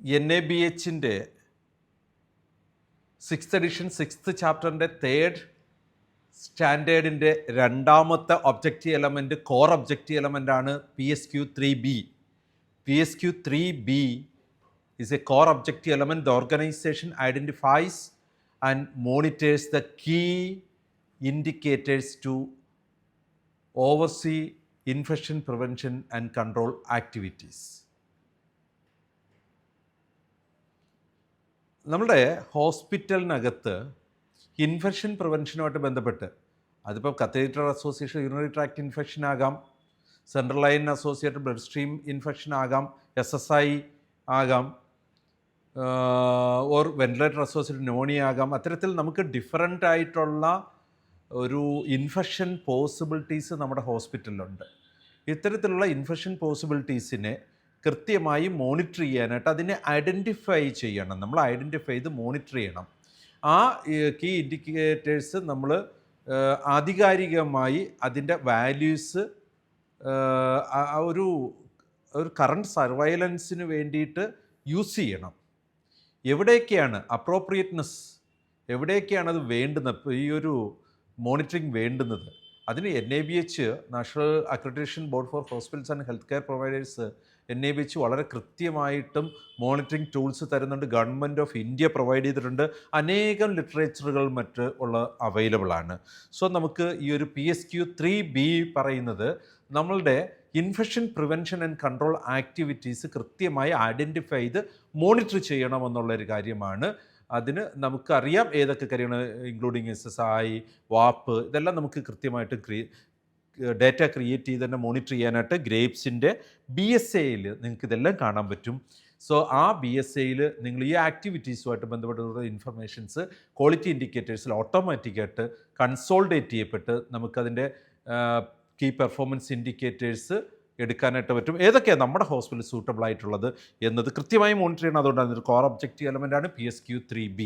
NABHൻ്റെ 6th edition 6th ചാപ്റ്ററിൻ്റെ 3rd സ്റ്റാൻഡേർഡിൻ്റെ രണ്ടാമത്തെ ഒബ്ജക്റ്റീവ് എലമെൻറ്റ് കോർ ഒബ്ജക്റ്റീവ് എലമെൻ്റാണ് PSQ-3B. PSQ-3B is a core objective element. The organization identifies and monitors the key indicators to oversee infection prevention and control activities. നമ്മുടെ ഹോസ്പിറ്റലിനകത്ത് infection പ്രിവെൻഷനുമായിട്ട് ബന്ധപ്പെട്ട് അതിപ്പോൾ catheter association urinary tract infection ആകാം, central line associated blood stream infection ആകാം, SSI ആകാം, or ventilator associated pneumonia ആകാം. അത്തരത്തിൽ നമുക്ക് ഡിഫറൻ്റ് ആയിട്ടുള്ള ഒരു ഇൻഫെക്ഷൻ പോസിബിലിറ്റീസ് നമ്മുടെ ഹോസ്പിറ്റലിലുണ്ട്. ഇത്തരത്തിലുള്ള ഇൻഫെക്ഷൻ പോസിബിലിറ്റീസിനെ കൃത്യമായി മോണിറ്റർ ചെയ്യാനായിട്ട് അതിനെ ഐഡൻറ്റിഫൈ ചെയ്യണം. നമ്മൾ ഐഡൻറ്റിഫൈ ചെയ്ത് മോണിറ്റർ ചെയ്യണം. ആ കീ ഇൻഡിക്കേറ്റേഴ്സ് നമ്മൾ ആധികാരികമായി അതിൻ്റെ വാല്യൂസ് ഒരു കറണ്ട് സർവൈലൻസിന് വേണ്ടിയിട്ട് യൂസ് ചെയ്യണം. എവിടെയൊക്കെയാണ് അപ്രോപ്രിയേറ്റ്നെസ്, എവിടെയൊക്കെയാണ് അത് വേണ്ടുന്നത്, ഈ ഒരു മോണിറ്ററിങ് വേണ്ടുന്നത്, അതിന് NABH national accreditation board for hospitals and health care providers NABH വളരെ കൃത്യമായിട്ടും മോണിറ്ററിങ് ടൂൾസ് തരുന്നുണ്ട്. ഗവൺമെൻറ് ഓഫ് ഇന്ത്യ പ്രൊവൈഡ് ചെയ്തിട്ടുണ്ട്. അനേകം ലിറ്ററേച്ചറുകൾ മറ്റ് അവൈലബിൾ ആണ്. സോ നമുക്ക് ഈ ഒരു PSQ-3B പറയുന്നത് നമ്മളുടെ infection prevention and control activities കൃത്യമായി ഐഡൻറ്റിഫൈ ചെയ്ത് മോണിറ്റർ ചെയ്യണമെന്നുള്ളൊരു കാര്യമാണ്. അതിന് നമുക്കറിയാം ഏതൊക്കെ കാര്യങ്ങൾ, ഇൻക്ലൂഡിങ് SSI, WAP, ഇതെല്ലാം നമുക്ക് കൃത്യമായിട്ട് ഡേറ്റ ക്രിയേറ്റ് ചെയ്ത് തന്നെ മോണിറ്റർ ചെയ്യാനായിട്ട് ഗ്രേപ്സിൻ്റെ BSAയിൽ നിങ്ങൾക്ക് ഇതെല്ലാം കാണാൻ പറ്റും. സോ ആ BSAയിൽ നിങ്ങൾ ഈ ആക്ടിവിറ്റീസുമായിട്ട് ബന്ധപ്പെട്ടുള്ള ഇൻഫർമേഷൻസ് ക്വാളിറ്റി ഇൻഡിക്കേറ്റേഴ്സിൽ ഓട്ടോമാറ്റിക്കായിട്ട് കൺസോൾഡേറ്റ് ചെയ്യപ്പെട്ട് നമുക്കതിൻ്റെ കീ പെർഫോമൻസ് ഇൻഡിക്കേറ്റേഴ്സ് എടുക്കാനായിട്ട് പറ്റും. ഏതൊക്കെയാണ് നമ്മുടെ ഹോസ്പിറ്റലിൽ സൂട്ടബിൾ ആയിട്ടുള്ളത് എന്നത് കൃത്യമായി മോണിറ്റർ ചെയ്യണം. അതുകൊണ്ടാണ് ഒരു കോർ ഒബ്ജക്റ്റീവ് എലമെൻ്റാണ് PSQ-3B.